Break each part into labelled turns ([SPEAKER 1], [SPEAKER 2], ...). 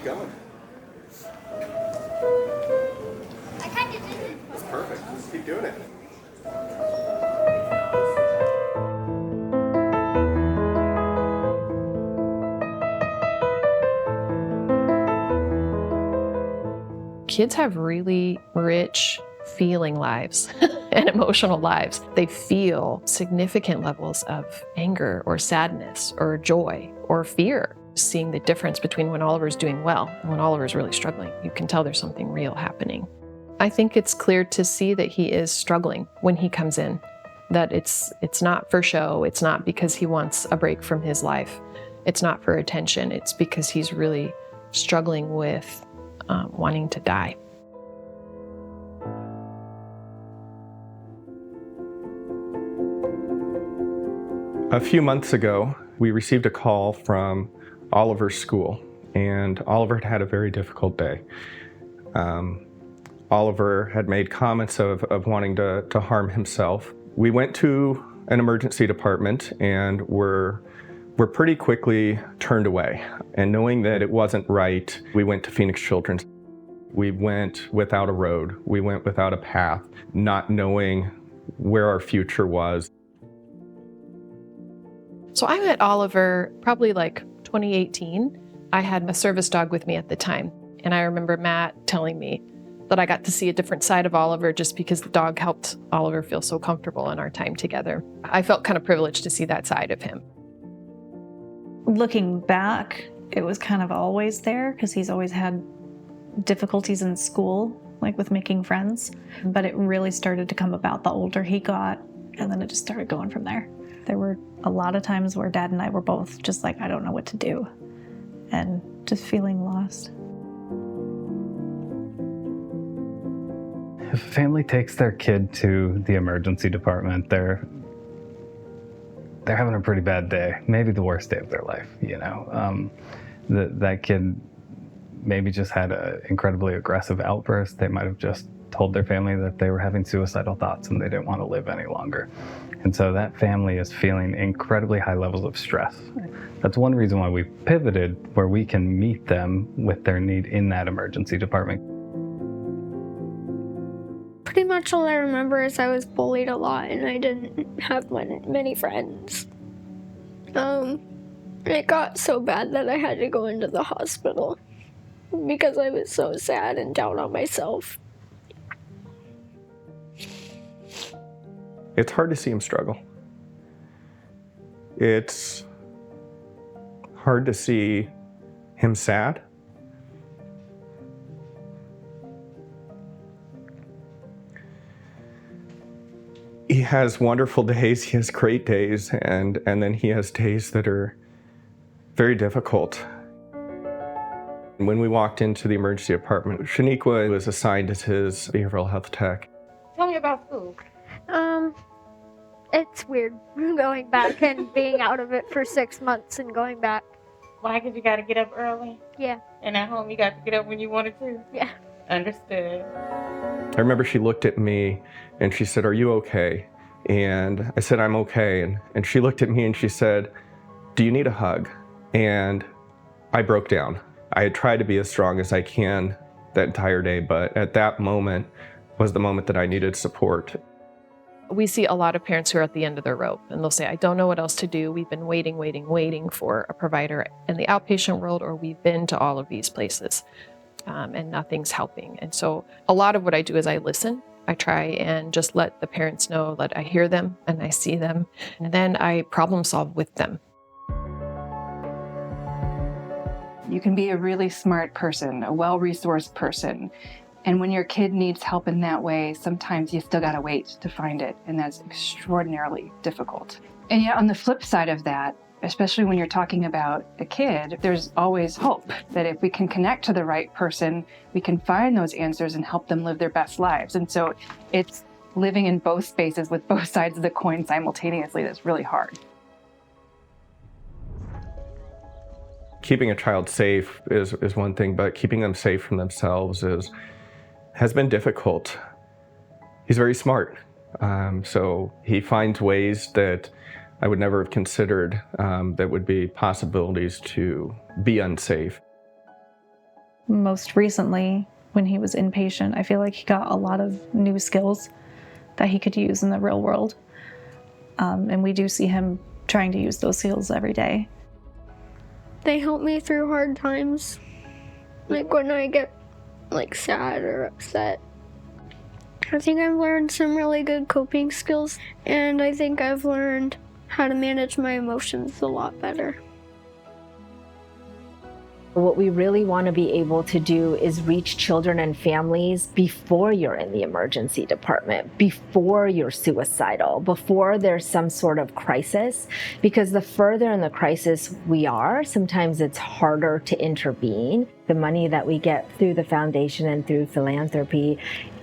[SPEAKER 1] Keep going.
[SPEAKER 2] I kind of did it.
[SPEAKER 1] That's perfect. Just keep doing it.
[SPEAKER 3] Kids have really rich feeling lives and emotional lives. They feel significant levels of anger or sadness or joy or fear. Seeing the difference between when Oliver's doing well and when Oliver's really struggling, you can tell there's something real happening. I think it's clear to see that he is struggling when he comes in, that it's not for show, it's not because he wants a break from his life, it's not for attention, it's because he's really struggling with wanting to die.
[SPEAKER 1] A few months ago, we received a call from Oliver's school, and Oliver had a very difficult day. Oliver had made comments of wanting to harm himself. We went to an emergency department and were pretty quickly turned away. And knowing that it wasn't right, we went to Phoenix Children's. We went without a road. We went without a path, not knowing where our future was.
[SPEAKER 3] So I met Oliver probably like 2018. I had a service dog with me at the time. And I remember Matt telling me that I got to see a different side of Oliver just because the dog helped Oliver feel so comfortable in our time together. I felt kind of privileged to see that side of him.
[SPEAKER 4] Looking back, it was kind of always there because he's always had difficulties in school, like with making friends. But it really started to come about the older he got, and then it just started going from there. There were a lot of times where Dad and I were both just like, I don't know what to do, and just feeling lost.
[SPEAKER 5] If a family takes their kid to the emergency department, they're having a pretty bad day, maybe the worst day of their life, you know. That kid maybe just had an incredibly aggressive outburst. They might have just told their family that they were having suicidal thoughts and they didn't want to live any longer. And so that family is feeling incredibly high levels of stress. That's one reason why we pivoted where we can meet them with their need in that emergency department.
[SPEAKER 2] Pretty much all I remember is I was bullied a lot and I didn't have many friends. It got so bad that I had to go into the hospital because I was so sad and down on myself.
[SPEAKER 1] It's hard to see him struggle. It's hard to see him sad. He has wonderful days, he has great days, and then he has days that are very difficult. When we walked into the emergency department, Shaniqua was assigned as his behavioral health tech.
[SPEAKER 6] Tell me about school.
[SPEAKER 2] It's weird going back and being out of it for 6 months and going back.
[SPEAKER 6] Why? Because you got to get up early?
[SPEAKER 2] Yeah.
[SPEAKER 6] And at home you got to get up when you wanted to?
[SPEAKER 2] Yeah.
[SPEAKER 6] Understood.
[SPEAKER 1] I remember she looked at me and she said, "Are you okay?" And I said, "I'm okay." And she looked at me and she said, "Do you need a hug?" And I broke down. I had tried to be as strong as I can that entire day, but at that moment was the moment that I needed support.
[SPEAKER 3] We see a lot of parents who are at the end of their rope and they'll say, I don't know what else to do. We've been waiting for a provider in the outpatient world, or we've been to all of these places and nothing's helping. And so a lot of what I do is I listen. I try and just let the parents know that I hear them and I see them, and then I problem solve with them.
[SPEAKER 7] You can be a really smart person, a well-resourced person, and when your kid needs help in that way, sometimes you still gotta wait to find it, and that's extraordinarily difficult. And yet on the flip side of that, especially when you're talking about a kid, there's always hope that if we can connect to the right person, we can find those answers and help them live their best lives. And so it's living in both spaces with both sides of the coin simultaneously that's really hard.
[SPEAKER 1] Keeping a child safe is one thing, but keeping them safe from themselves has been difficult. He's very smart, so he finds ways that I would never have considered that would be possibilities to be unsafe.
[SPEAKER 4] Most recently, when he was inpatient, I feel like he got a lot of new skills that he could use in the real world. And we do see him trying to use those skills every day.
[SPEAKER 2] They help me through hard times, like when I get sad or upset. I think I've learned some really good coping skills, and I think I've learned how to manage my emotions a lot better.
[SPEAKER 8] What we really want to be able to do is reach children and families before you're in the emergency department, before you're suicidal, before there's some sort of crisis, because the further in the crisis we are, sometimes it's harder to intervene. The money that we get through the foundation and through philanthropy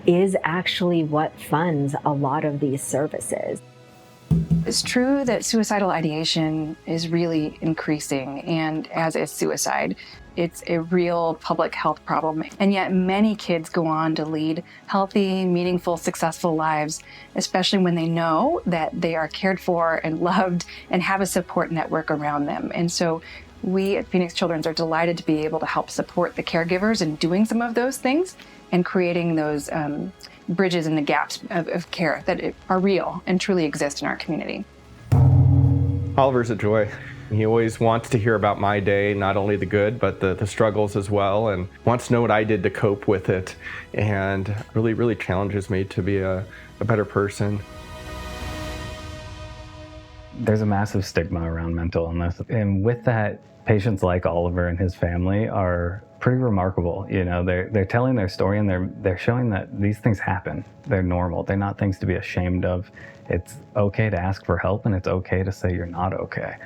[SPEAKER 8] is actually what funds a lot of these services.
[SPEAKER 7] It's true that suicidal ideation is really increasing, and as is suicide. It's a real public health problem, and yet many kids go on to lead healthy, meaningful, successful lives, especially when they know that they are cared for and loved and have a support network around them. And so we at Phoenix Children's are delighted to be able to help support the caregivers in doing some of those things and creating those bridges and the gaps of care that are real and truly exist in our community.
[SPEAKER 1] Oliver's a joy. He always wants to hear about my day, not only the good, but the struggles as well, and wants to know what I did to cope with it, and really, really challenges me to be a better person.
[SPEAKER 5] There's a massive stigma around mental illness, and with that, patients like Oliver and his family are pretty remarkable. You know, they're telling their story, and they're showing that these things happen. They're normal. They're not things to be ashamed of. It's okay to ask for help, and it's okay to say you're not okay.